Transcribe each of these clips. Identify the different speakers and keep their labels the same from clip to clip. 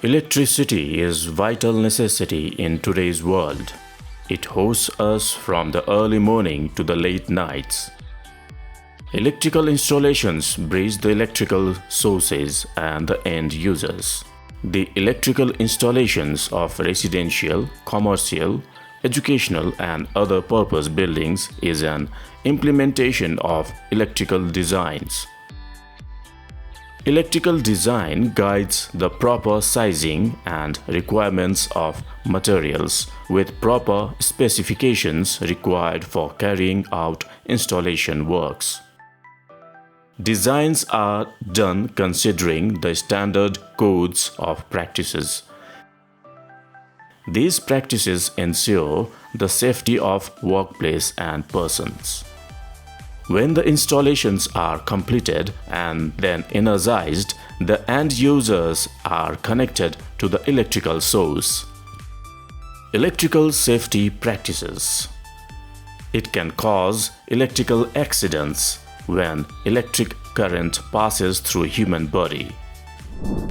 Speaker 1: Electricity is vital necessity in today's world. It hosts us from the early morning to the late nights. Electrical installations bridge the electrical sources and the end users. The electrical installations of residential, commercial, educational and other purpose buildings is an implementation of electrical designs. Electrical design guides the proper sizing and requirements of materials with proper specifications required for carrying out installation works. Designs are done considering the standard codes of practices. These practices ensure the safety of workplace and persons. When the installations are completed and then energized, the end users are connected to the electrical source. Electrical safety practices. It can cause electrical accidents when electric current passes through human body.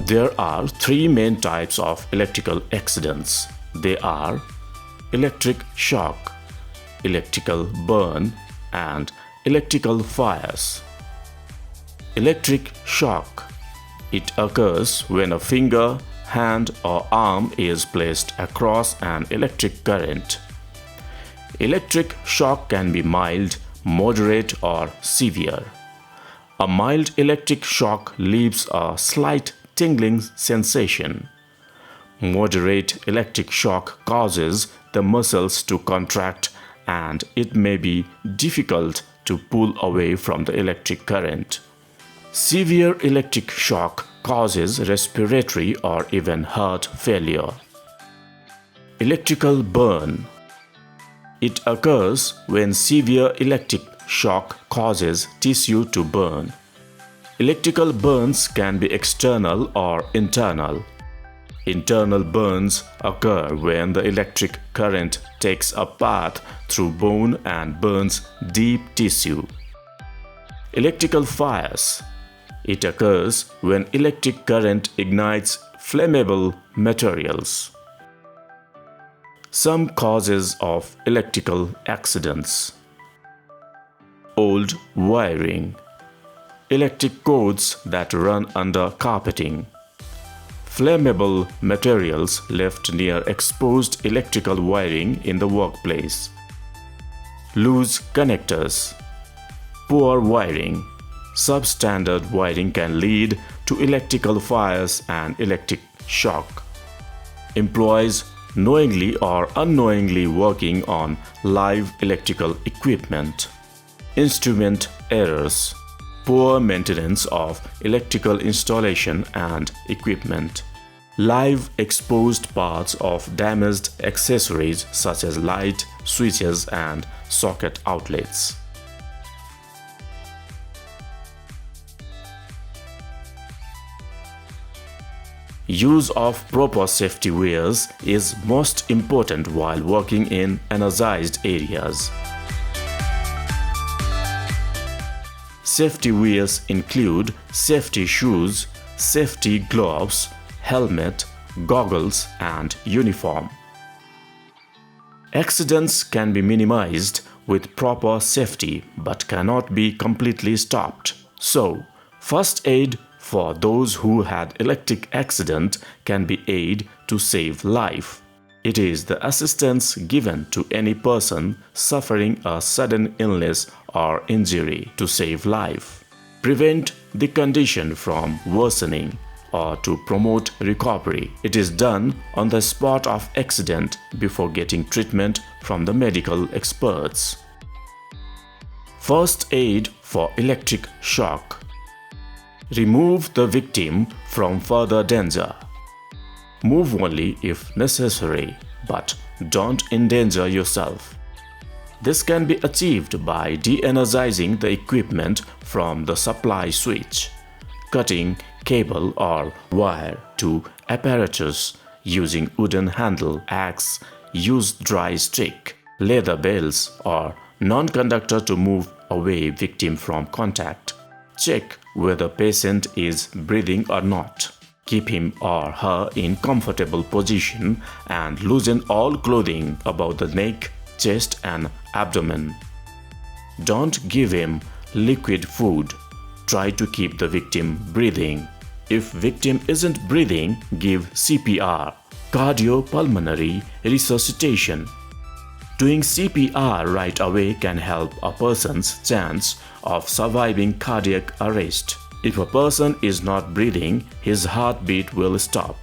Speaker 1: There are three main types of electrical accidents. They are electric shock, electrical burn, and electrical fires. Electric shock. It occurs when a finger, hand or arm is placed across an electric current. Electric shock can be mild, moderate or severe. A mild electric shock leaves a slight tingling sensation. Moderate electric shock causes the muscles to contract and it may be difficult to pull away from the electric current. Severe electric shock causes respiratory or even heart failure. Electrical burn. It occurs when severe electric shock causes tissue to burn. Electrical burns can be external or internal. Internal burns occur when the electric current takes a path through bone and burns deep tissue. Electrical fires. It occurs when electric current ignites flammable materials. Some causes of electrical accidents. Old wiring. Electric cords that run under carpeting. Flammable materials left near exposed electrical wiring in the workplace. Loose connectors. Poor wiring. Substandard wiring can lead to electrical fires and electric shock. Employees knowingly or unknowingly working on live electrical equipment. Instrument errors. Poor maintenance of electrical installation and equipment. Live exposed parts of damaged accessories such as light, switches and socket outlets. Use of proper safety wears is most important while working in energized areas. Safety wears include safety shoes, safety gloves, helmet, goggles, and uniform. Accidents can be minimized with proper safety but cannot be completely stopped. So, first aid for those who had electric accident can be aid to save life. It is the assistance given to any person suffering a sudden illness or injury to save life, prevent the condition from worsening, or to promote recovery. It is done on the spot of accident before getting treatment from the medical experts. First aid for electric shock. Remove the victim from further danger. Move only if necessary, but don't endanger yourself. This can be achieved by de-energizing the equipment from the supply switch, cutting cable or wire to apparatus using wooden handle, axe, use dry stick, leather belts or non-conductor to move away victim from contact. Check whether patient is breathing or not. Keep him or her in comfortable position and loosen all clothing above the neck, chest and abdomen. Don't give him liquid food. Try to keep the victim breathing. If victim isn't breathing, give CPR, cardiopulmonary resuscitation. Doing CPR right away can help a person's chance of surviving cardiac arrest. If a person is not breathing, his heartbeat will stop.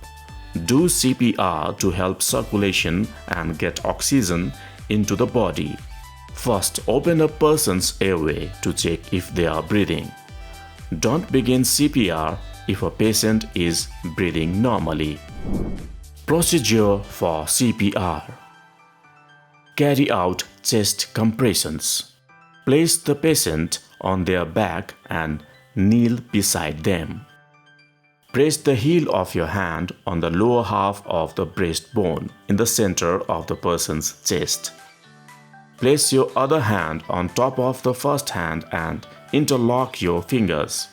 Speaker 1: Do CPR to help circulation and get oxygen into the body. First, open a person's airway to check if they are breathing. Don't begin CPR if a patient is breathing normally. Procedure for CPR. Carry out chest compressions. Place the patient on their back and kneel beside them. Press the heel of your hand on the lower half of the breastbone in the center of the person's chest. Place your other hand on top of the first hand and interlock your fingers.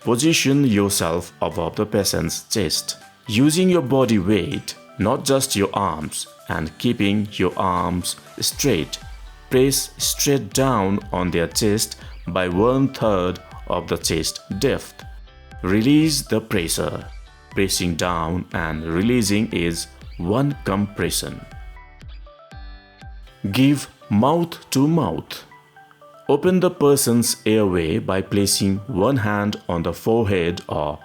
Speaker 1: Position yourself above the patient's chest, using your body weight, not just your arms, and keeping your arms straight. Press straight down on their chest by 1/3 of the chest depth. Release the pressure. Pressing down and releasing is one compression. Give mouth to mouth. Open the person's airway by placing one hand on the forehead or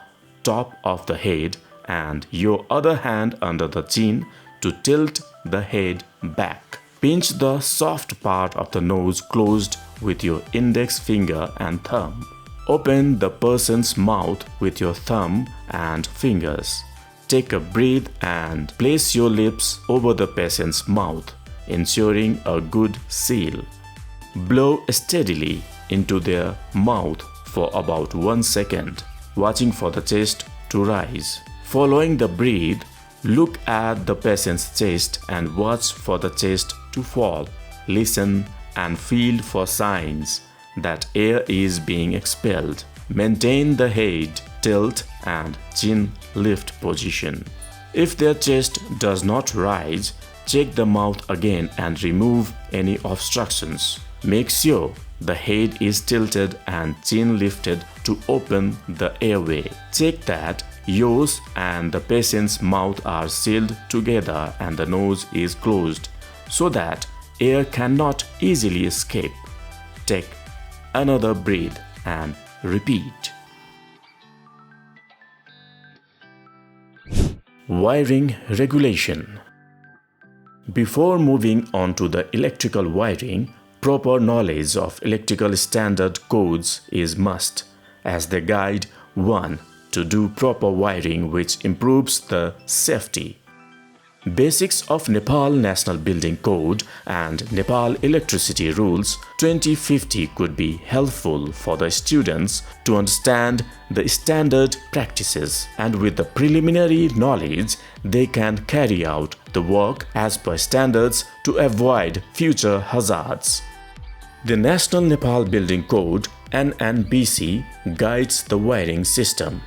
Speaker 1: top of the head and your other hand under the chin to tilt the head back. Pinch the soft part of the nose closed with your index finger and thumb. Open the person's mouth with your thumb and fingers. Take a breath and place your lips over the patient's mouth, ensuring a good seal. Blow steadily into their mouth for about 1 second, watching for the chest to rise. Following the breath, look at the patient's chest and watch for the chest to fall. Listen and feel for signs that air is being expelled. Maintain the head tilt and chin lift position. If their chest does not rise, check the mouth again and remove any obstructions. Make sure the head is tilted and chin lifted to open the airway. Check that yours and the patient's mouth are sealed together and the nose is closed so that air cannot easily escape. Take another breath and repeat. Wiring regulation. Before moving on to the electrical wiring, proper knowledge of electrical standard codes is must, as they guide one to do proper wiring which improves the safety. Basics of Nepal National Building Code and Nepal Electricity Rules 2050 could be helpful for the students to understand the standard practices, and with the preliminary knowledge they can carry out the work as per standards to avoid future hazards. The National Nepal Building Code (NNBC) guides the wiring system.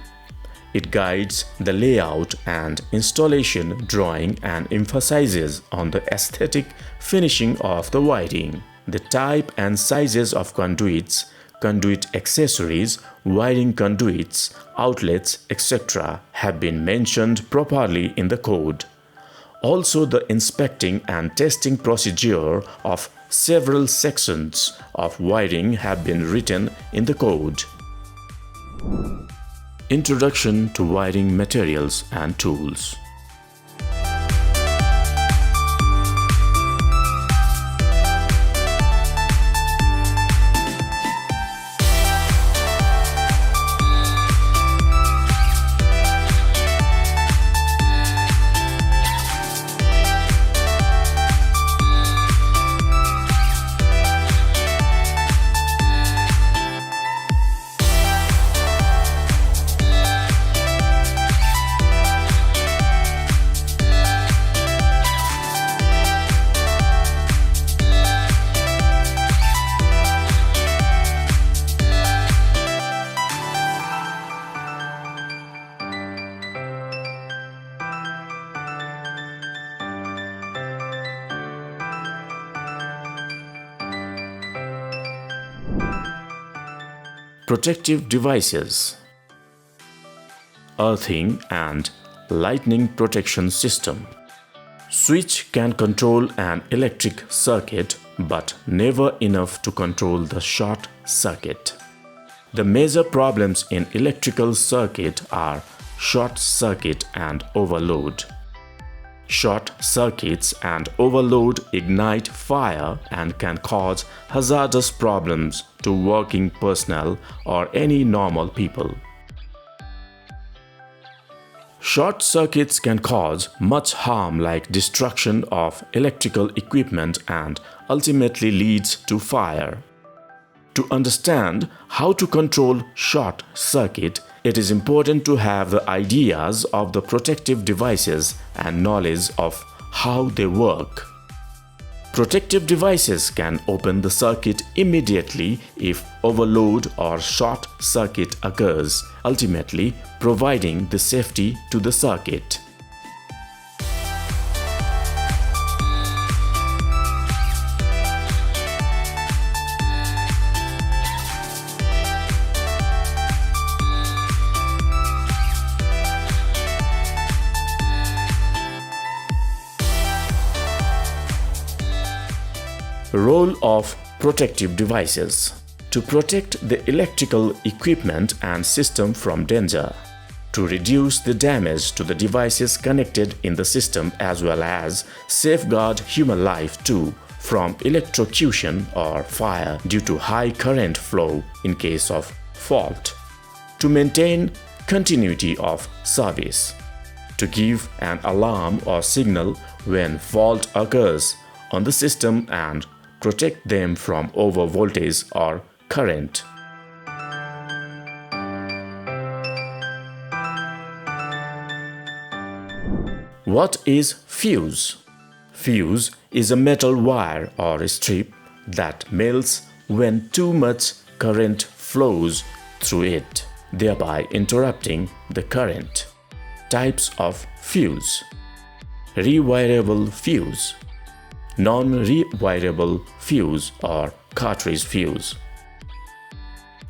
Speaker 1: It guides the layout and installation drawing and emphasizes on the aesthetic finishing of the wiring. The type and sizes of conduits, conduit accessories, wiring conduits, outlets, etc. have been mentioned properly in the code. Also, the inspecting and testing procedure of several sections of wiring have been written in the code. Introduction to wiring materials and tools. Protective devices. Earthing and lightning protection system. Switch can control an electric circuit, but never enough to control the short circuit. The major problems in electrical circuit are short circuit and overload. Short circuits and overload ignite fire and can cause hazardous problems to working personnel or any normal people. Short circuits can cause much harm like destruction of electrical equipment and ultimately leads to fire. To understand how to control short circuit, it is important to have the ideas of the protective devices and knowledge of how they work. Protective devices can open the circuit immediately if overload or short circuit occurs, ultimately providing the safety to the circuit. Role of protective devices. To protect the electrical equipment and system from danger. To reduce the damage to the devices connected in the system as well as safeguard human life too from electrocution or fire due to high current flow in case of fault. To maintain continuity of service. To give an alarm or signal when fault occurs on the system and protect them from overvoltage or current. What is fuse? Fuse is a metal wire or strip that melts when too much current flows through it, thereby interrupting the current. Types of fuse. Rewirable fuse. Non-rewirable fuse or cartridge fuse.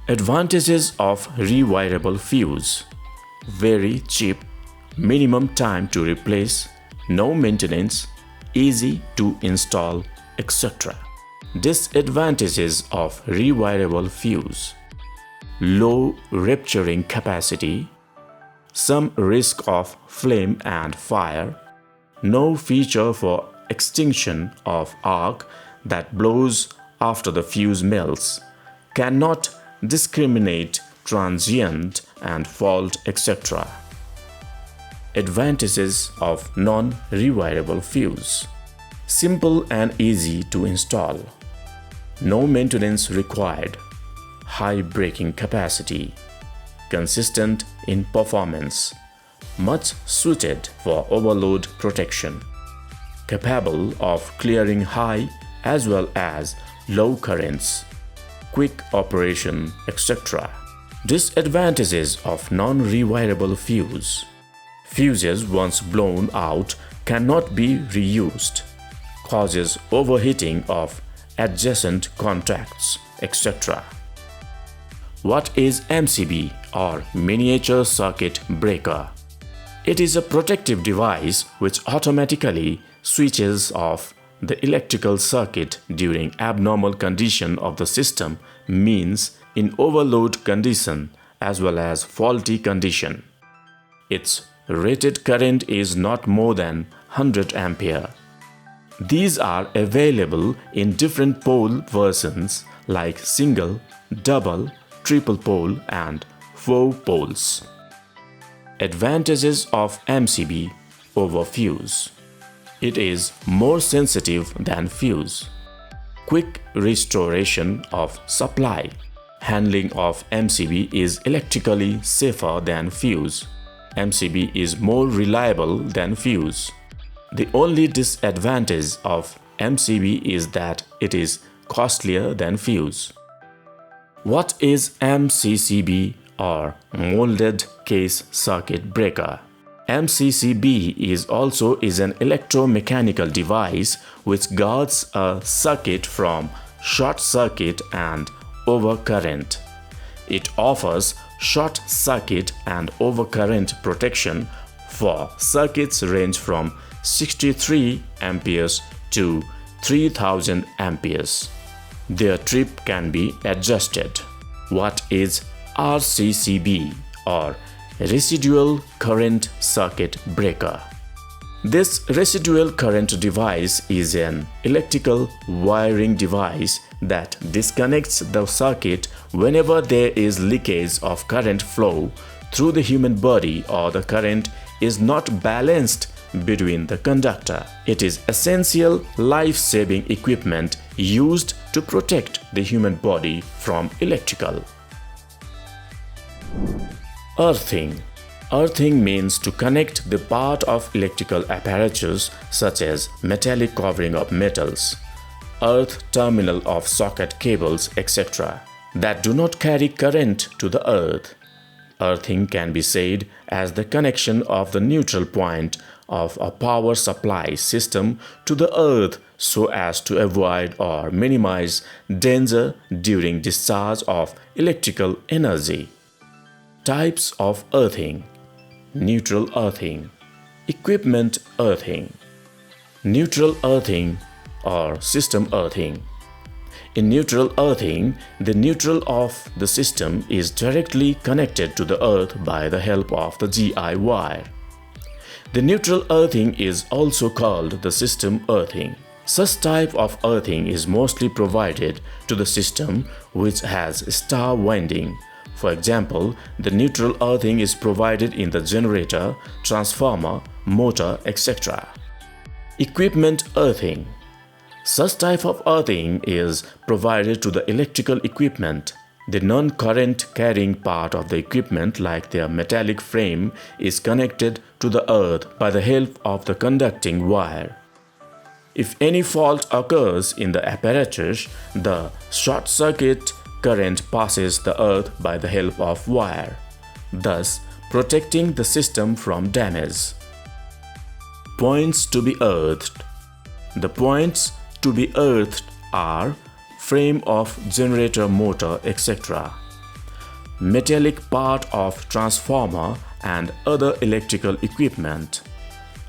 Speaker 1: Advantages of rewirable fuse. Very cheap, minimum time to replace, no maintenance, easy to install, etc. Disadvantages of rewirable fuse. Low rupturing capacity, some risk of flame and fire, no feature for extinction of arc that blows after the fuse melts, cannot discriminate transient and fault, etc. Advantages of non-rewirable fuse. Simple and easy to install. No maintenance required. High breaking capacity. Consistent in performance. Much suited for overload protection. Capable of clearing high as well as low currents, quick operation, etc. Disadvantages of non-rewirable fuse. Fuses once blown out cannot be reused, causes overheating of adjacent contacts, etc. What is MCB or miniature circuit breaker? It is a protective device which automatically switches off the electrical circuit during abnormal condition of the system, means in overload condition as well as faulty condition. Its rated current is not more than 100 ampere. These are available in different pole versions like single, double, triple pole and 4 poles. Advantages of MCB over fuse. It is more sensitive than fuse. Quick restoration of supply. Handling of MCB is electrically safer than fuse. MCB is more reliable than fuse. The only disadvantage of MCB is that it is costlier than fuse. What is MCCB or molded case circuit breaker? MCCB is an electromechanical device which guards a circuit from short circuit and overcurrent. It offers short circuit and overcurrent protection for circuits range from 63 amperes to 3000 amperes. Their trip can be adjusted. What is RCCB or Residual Current Circuit Breaker? This residual current device is an electrical wiring device that disconnects the circuit whenever there is leakage of current flow through the human body or the current is not balanced between the conductor. It is essential life-saving equipment used to protect the human body from electrical. Earthing. Earthing means to connect the part of electrical apparatus such as metallic covering of metals, earth terminal of socket cables, etc. that do not carry current to the earth. Earthing can be said as the connection of the neutral point of a power supply system to the earth so as to avoid or minimize danger during discharge of electrical energy. Types of earthing. Neutral earthing, equipment earthing, neutral earthing or system earthing. In neutral earthing, the neutral of the system is directly connected to the earth by the help of the GI wire. The neutral earthing is also called the system earthing. Such type of earthing is mostly provided to the system which has star winding. For example, the neutral earthing is provided in the generator, transformer, motor, etc. Equipment earthing. Such type of earthing is provided to the electrical equipment. The non-current carrying part of the equipment, like their metallic frame, is connected to the earth by the help of the conducting wire. If any fault occurs in the apparatus, the short circuit current passes the earth by the help of wire, thus protecting the system from damage. Points to be earthed. The points to be earthed are frame of generator, motor, etc., metallic part of transformer and other electrical equipment,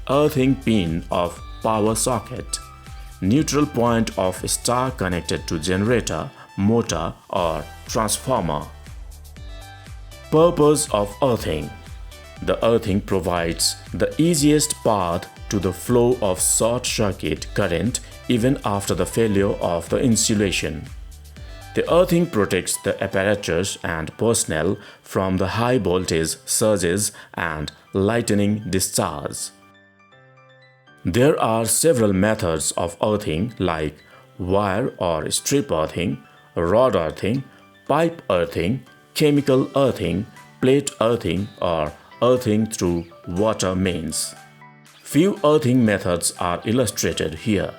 Speaker 1: earthing pin of power socket, neutral point of star connected to generator, motor or transformer. Purpose of earthing. The earthing provides the easiest path to the flow of short-circuit current even after the failure of the insulation. The earthing protects the apparatus and personnel from the high voltage surges and lightning discharge. There are several methods of earthing like wire or strip earthing, rod earthing, pipe earthing, chemical earthing, plate earthing, or earthing through water mains. Few earthing methods are illustrated here.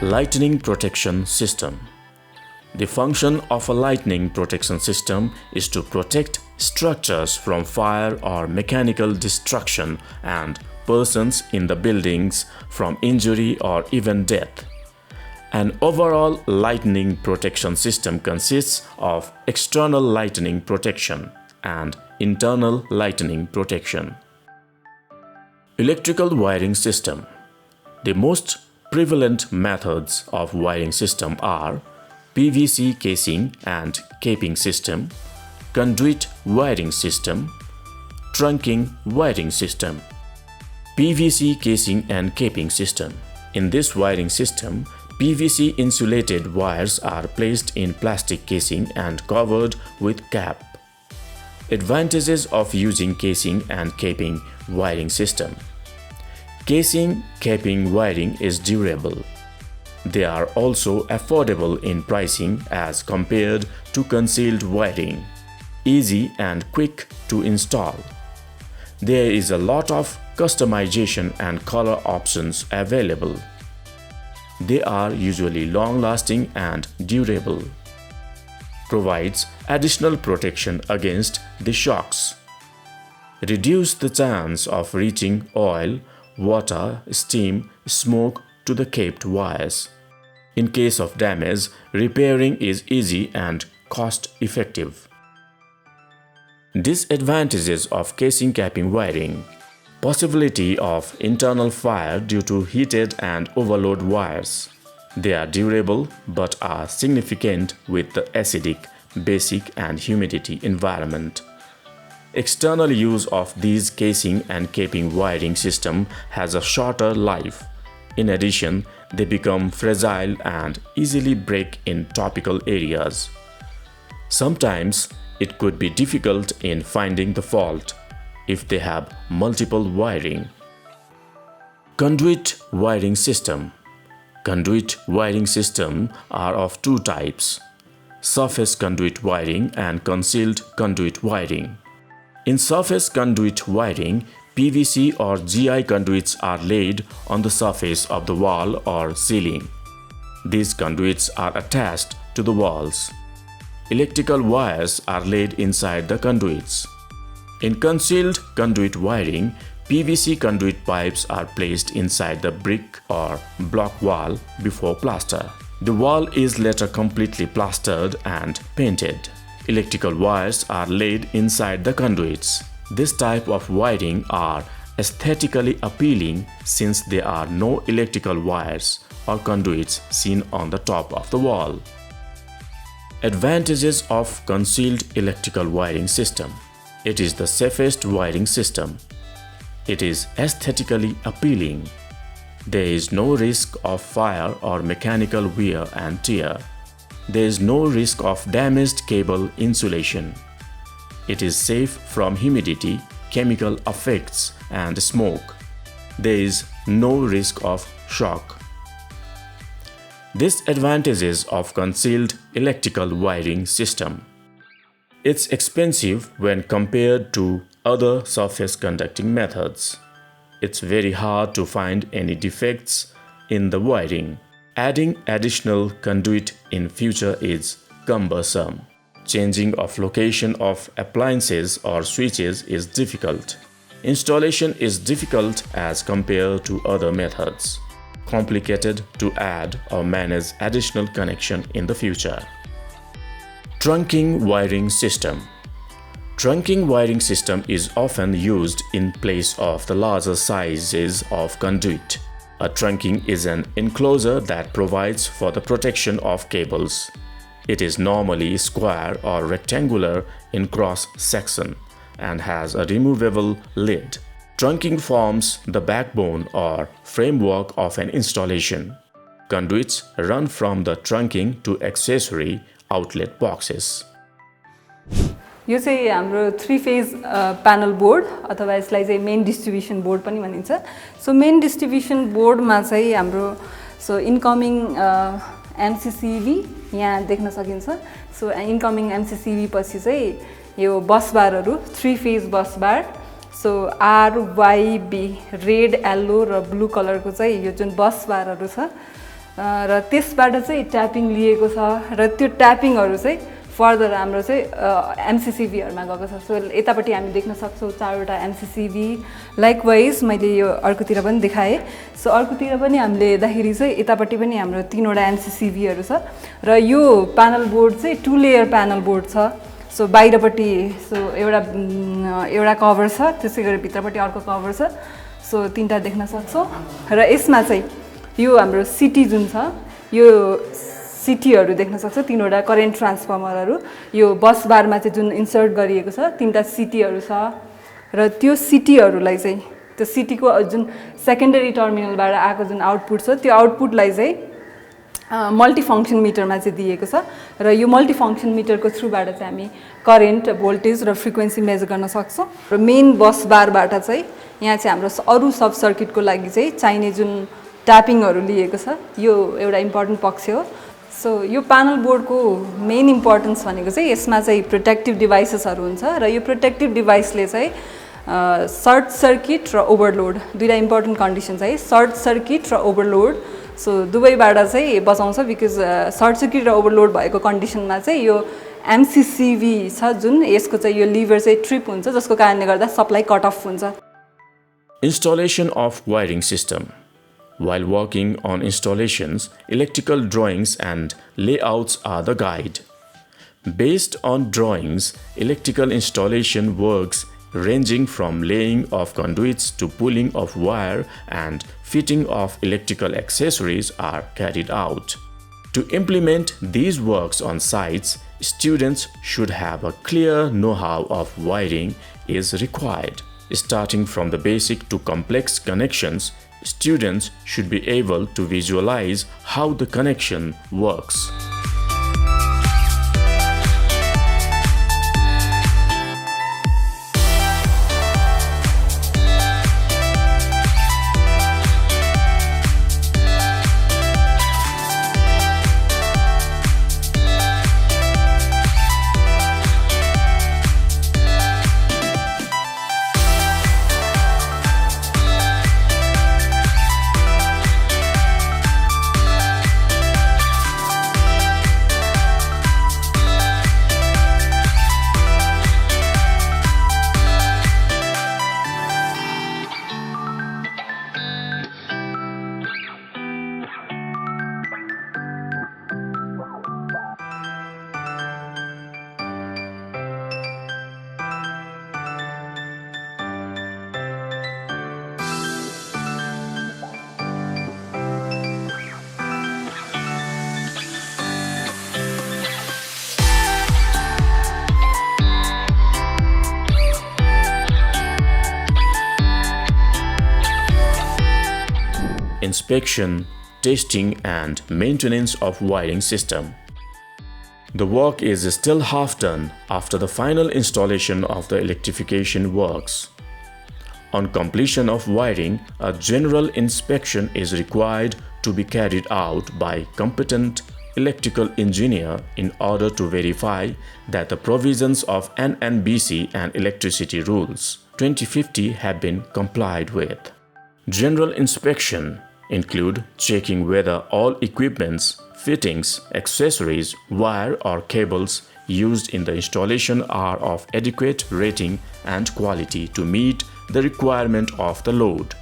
Speaker 1: Lightning protection system. The function of a lightning protection system is to protect structures from fire or mechanical destruction and persons in the buildings from injury or even death. An overall lightning protection system consists of external lightning protection and internal lightning protection. Electrical wiring system. The most prevalent methods of wiring system are PVC casing and caping system, conduit wiring system, trunking wiring system. PVC casing and caping system. In this wiring system, PVC insulated wires are placed in plastic casing and covered with cap. Advantages of using casing and caping wiring system. Casing, caping wiring is durable. They are also affordable in pricing as compared to concealed wiring, easy and quick to install. There is a lot of customization and color options available. They are usually long-lasting and durable. Provides additional protection against the shocks. Reduce the chance of reaching oil, water, steam, smoke to the caped wires. In case of damage, repairing is easy and cost-effective. Disadvantages of casing capping wiring. Possibility of internal fire due to heated and overload wires. They are durable but are significant with the acidic, basic and humidity environment. External use of these casing and caping wiring system has a shorter life. In addition, they become fragile and easily break in tropical areas. Sometimes it could be difficult in finding the fault if they have multiple wiring. Conduit wiring system. Conduit wiring system are of two types: surface conduit wiring and concealed conduit wiring. In surface conduit wiring, PVC or GI conduits are laid on the surface of the wall or ceiling. These conduits are attached to the walls. Electrical wires are laid inside the conduits. In concealed conduit wiring, PVC conduit pipes are placed inside the brick or block wall before plaster. The wall is later completely plastered and painted. Electrical wires are laid inside the conduits. This type of wiring are aesthetically appealing since there are no electrical wires or conduits seen on the top of the wall. Advantages of concealed electrical wiring system. It is the safest wiring system. It is aesthetically appealing. There is no risk of fire or mechanical wear and tear. There is no risk of damaged cable insulation. It is safe from humidity, chemical effects, and smoke. There is no risk of shock. Disadvantages of concealed electrical wiring system. It's expensive when compared to other surface conducting methods. It's very hard to find any defects in the wiring. Adding additional conduit in future is cumbersome. Changing of location of appliances or switches is difficult. Installation is difficult as compared to other methods. Complicated to add or manage additional connection in the future. Trunking wiring system. Trunking wiring system is often used in place of the larger sizes of conduit. A trunking is an enclosure that provides for the protection of cables. It is normally square or rectangular in cross-section and has a removable lid. Trunking forms the backbone or framework of an installation. Conduits run from the trunking to accessory outlet boxes.
Speaker 2: यो चाहिँ हाम्रो 3 phase panel board अथवा यसलाई चाहिँ main distribution board पनि भनिन्छ। So main distribution बोर्डमा चाहिँ हाम्रो इनकमिङ एमसीसीबी यहाँ देख्न सकिन्छ। सो इनकमिङ एमसीसीबी पछि चाहिँ यो बस बारहरू 3 phase bus bar. So R Y B red yellow र ब्लू कलरको चाहिँ यो जुन बस बारहरू छ र त्यसबाट चाहिँ ट्यापिङ लिएको छ र त्यो ट्यापिङहरू चाहिँ फर्दर हाम्रो चाहिँ एमसिसिभीहरूमा गएको छ। सो यतापट्टि हामी देख्न सक्छौँ 4वटा एमसिसिभी। लाइकवाइज मैले यो अर्कोतिर पनि देखाएँ। सो अर्कोतिर पनि हामीले हेर्दाखेरि चाहिँ यतापट्टि पनि हाम्रो 3वटा एमसिसिभीहरू छ र यो प्यानल बोर्ड चाहिँ 2 लेयर प्यानल बोर्ड छ। सो बाहिरपट्टि एउटा कभर छ, त्यसै गरी भित्रपट्टि अर्को कभर छ। सो 3टा देख्न सक्छौँ र यसमा चाहिँ यो हाम्रो सिटी जुन छ, यो सिटीहरू देख्न सक्छ, 3वटा करेन्ट ट्रान्सफर्मरहरू यो बस बारमा चाहिँ जुन इन्सर्ट गरिएको छ 3टा सिटीहरू छ र त्यो सिटीहरूलाई चाहिँ त्यो सिटीको जुन सेकेन्डरी टर्मिनलबाट आएको जुन आउटपुट छ त्यो आउटपुटलाई चाहिँ मल्टिफङ्क्सन मिटरमा चाहिँ दिएको छ र यो मल्टिफङ्क्सन मिटरको थ्रुबाट चाहिँ हामी करेन्ट, भोल्टेज र फ्रिक्वेन्सी मेजर गर्न सक्छौँ। र मेन बस बारबाट चाहिँ यहाँ चाहिँ हाम्रो अरू सब सर्किटको लागि चाहिँ चाहिने जुन ट्यापिङहरू लिएको छ, यो एउटा इम्पोर्टेन्ट पक्ष हो। सो यो प्यानल बोर्डको मेन इम्पोर्टेन्स भनेको चाहिँ यसमा चाहिँ प्रोटेक्टिभ डिभाइसेसहरू हुन्छ र यो प्रोटेक्टिभ डिभाइसले चाहिँ सर्ट सर्किट र ओभरलोड, दुईवटा इम्पोर्टेन्ट कन्डिसन चाहिँ सर्ट सर्किट र ओभरलोड। सो दुवैबाट चाहिँ बचाउँछ, बिकज सर्ट सर्किट र ओभरलोड भएको कन्डिसनमा चाहिँ यो एमसिसिभी छ जुन, यसको चाहिँ यो लिभर चाहिँ ट्रिप हुन्छ, जसको कारणले गर्दा सप्लाई कट अफ हुन्छ।
Speaker 1: Installation of wiring system. While working on installations, electrical drawings and layouts are the guide. Based on drawings, electrical installation works ranging from laying of conduits to pulling of wire and fitting of electrical accessories are carried out. To implement these works on sites, students should have a clear know-how of wiring is required. Starting from the basic to complex connections, students should be able to visualize how the connection works. Inspection, testing and maintenance of wiring system. The work is still half done after the final installation of the electrification works. On completion of wiring, a general inspection is required to be carried out by competent electrical engineer in order to verify that the provisions of NNBC and electricity rules 2050 have been complied with. General inspection include checking whether all equipments, fittings, accessories, wire or cables used in the installation are of adequate rating and quality to meet the requirement of the load.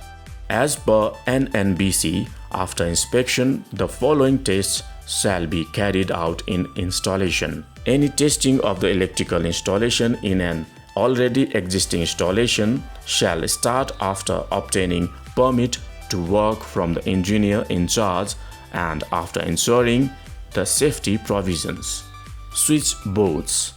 Speaker 1: As per NNBC, after inspection, the following tests shall be carried out in installation. Any testing of the electrical installation in an already existing installation shall start after obtaining permit to work from the engineer in charge and after ensuring the safety provisions. Switch boards.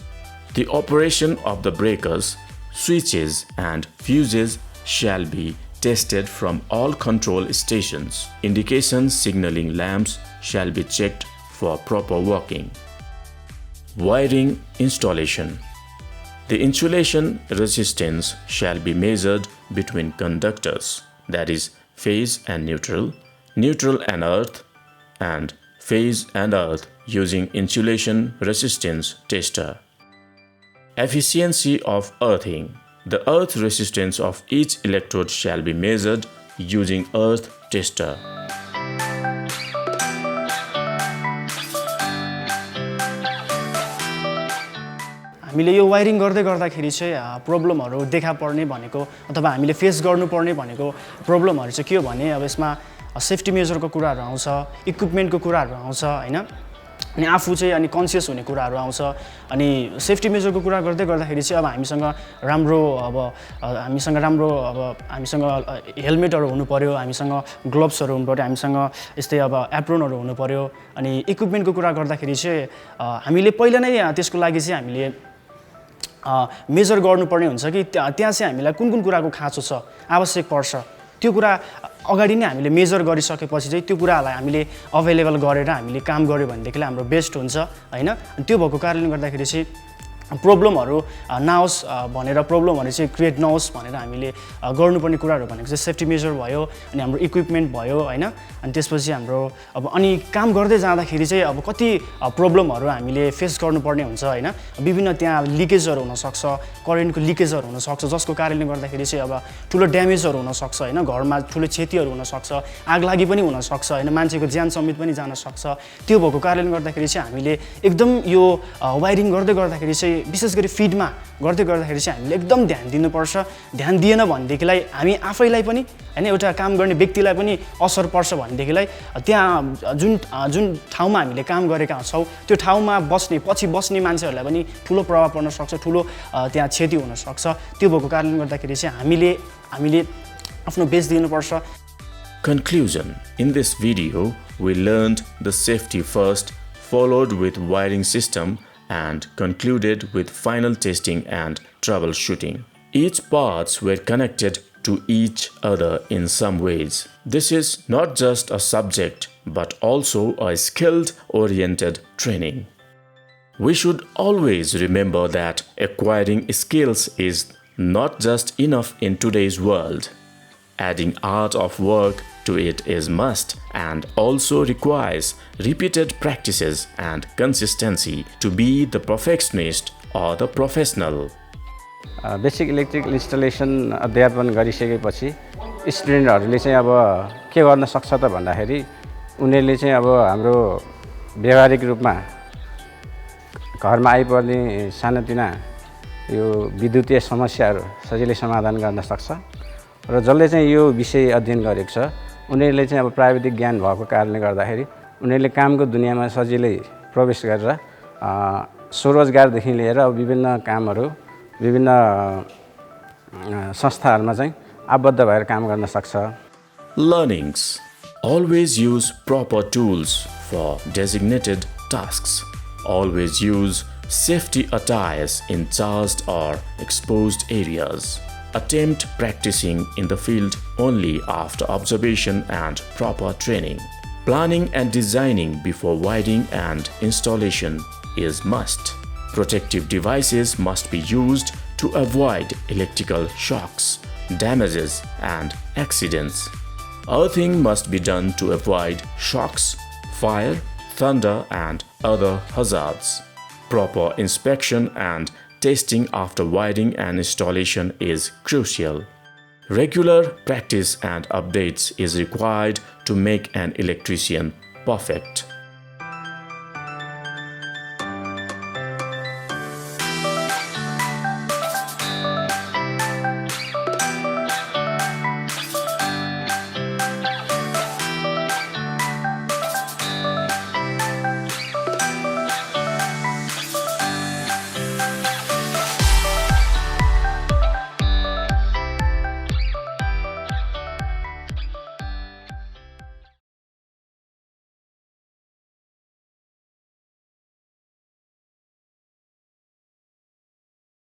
Speaker 1: The operation of the breakers, switches and fuses shall be tested from all control stations. Indication signaling lamps shall be checked for proper working. Wiring installation. The insulation resistance shall be measured between conductors, that is, phase and neutral, neutral and earth, and phase and earth using insulation resistance tester. Efficiency of earthing. The earth resistance of each electrode shall be measured using earth tester.
Speaker 3: हामीले यो wiring गर्दै गर्दाखेरि चाहिँ प्रब्लमहरू देखा पर्ने भनेको अथवा हामीले फेस गर्नुपर्ने भनेको प्रब्लमहरू चाहिँ के हो भने अब यसमा सेफ्टी मेजरको कुराहरू आउँछ, इक्विपमेन्टको कुराहरू आउँछ हैन। अनि आफू चाहिँ अनि कन्सियस हुने कुराहरू आउँछ। अनि सेफ्टी मेजरको कुरा गर्दै गर्दाखेरि चाहिँ अब हामीसँग हामीसँग हेलमेटहरू हुनु पर्यो, हामीसँग ग्लोभ्सहरू हुनु पर्यो, हामीसँग यस्तै अब एप्रोनहरू हुनु पर्यो। अनि इक्विपमेन्टको कुरा गर्दाखेरि चाहिँ हामीले पहिला नै त्यसको लागि चाहिँ हामीले मेजर गर्नुपर्ने हुन्छ कि त्यहाँ चाहिँ हामीलाई कुन कुन कुराको खाँचो छ, आवश्यक पर्छ, त्यो कुरा अगाडि नै हामीले मेजर गरिसकेपछि चाहिँ त्यो कुराहरूलाई हामीले अभाइलेबल गरेर हामीले काम गऱ्यो भनेदेखिलाई हाम्रो बेस्ट हुन्छ हैन। अनि त्यो भएको कारणले गर्दाखेरि चाहिँ प्रब्लमहरू नआओस् भनेर प्रब्लमहरू चाहिँ क्रिएट नहोस् भनेर हामीले गर्नुपर्ने कुराहरू भनेको चाहिँ सेफ्टी मेजर भयो, अनि हाम्रो इक्विपमेन्ट भयो हैन। अनि त्यसपछि हाम्रो अब अनि काम गर्दै जाँदाखेरि चाहिँ अब कति प्रब्लमहरू हामीले फेस गर्नुपर्ने हुन्छ हैन। विभिन्न त्यहाँ लिकेजहरू हुनसक्छ, करेन्टको लिकेजहरू हुनसक्छ, जसको कारणले गर्दाखेरि चाहिँ अब ठुलो ड्यामेजहरू हुनसक्छ हैन, घरमा ठुलो क्षतिहरू हुनसक्छ, आगलागी पनि हुनसक्छ हैन, मान्छेको ज्यान समेत पनि जान सक्छ। त्यो भएको कारणले गर्दाखेरि चाहिँ हामीले एकदम यो वायरिङ गर्दै गर्दाखेरि चाहिँ विशेष गरी फिडमा गर्दै गर्दाखेरि चाहिँ हामीले एकदम ध्यान दिनुपर्छ। ध्यान दिएन भनेदेखिलाई हामी आफैलाई पनि हैन, एउटा काम गर्ने व्यक्तिलाई पनि असर पर्छ भनेदेखिलाई त्यहाँ जुन ठाउँमा हामीले काम गरेका छौँ त्यो ठाउँमा पछि बस्ने मान्छेहरूलाई पनि ठुलो प्रभाव पर्न सक्छ, ठुलो त्यहाँ क्षति हुन सक्छ। त्यो भएको कारणले गर्दाखेरि चाहिँ हामीले आफ्नो बेस्ट दिनुपर्छ।
Speaker 1: Conclusion. In this video, we learned the safety first, followed with wiring system, and concluded with final testing and troubleshooting. Each parts were connected to each other in some ways. This is not just a subject but also a skilled-oriented training. We should always remember that acquiring skills is not just enough in today's world. Adding art of work to it is must and also requires repeated practices and consistency to be the perfectionist or the professional.
Speaker 4: Basic electrical installation अध्यापन गरिसकेपछि स्टुडेन्टहरूले चाहिँ अब के गर्न सक्छ त भन्दाखेरि उनीहरूले चाहिँ अब हाम्रो व्यावहारिक रूपमा घरमा आइपर्ने सानोतिना यो विद्युतीय समस्याहरू सजिलै समाधान गर्न सक्छ। र जसले चाहिँ यो विषय अध्ययन गरेको छ उनीहरूले चाहिँ अब प्राविधिक ज्ञान भएको कारणले गर्दाखेरि उनीहरूले कामको दुनियाँमा सजिलै प्रवेश गरेर स्वरोजगारदेखि लिएर विभिन्न कामहरू विभिन्न संस्थाहरूमा चाहिँ आबद्ध भएर काम गर्न सक्छ।
Speaker 1: Learnings. Always use proper tools for designated tasks. Always use safety attires in charged or exposed areas. Attempt practicing in the field only after observation and proper training. Planning and designing before wiring and installation is must. Protective devices must be used to avoid electrical shocks, damages, and accidents. Earthing must be done to avoid shocks, fire, thunder, and other hazards. Proper inspection and testing after wiring and installation is crucial. Regular practice and updates is required to make an electrician perfect.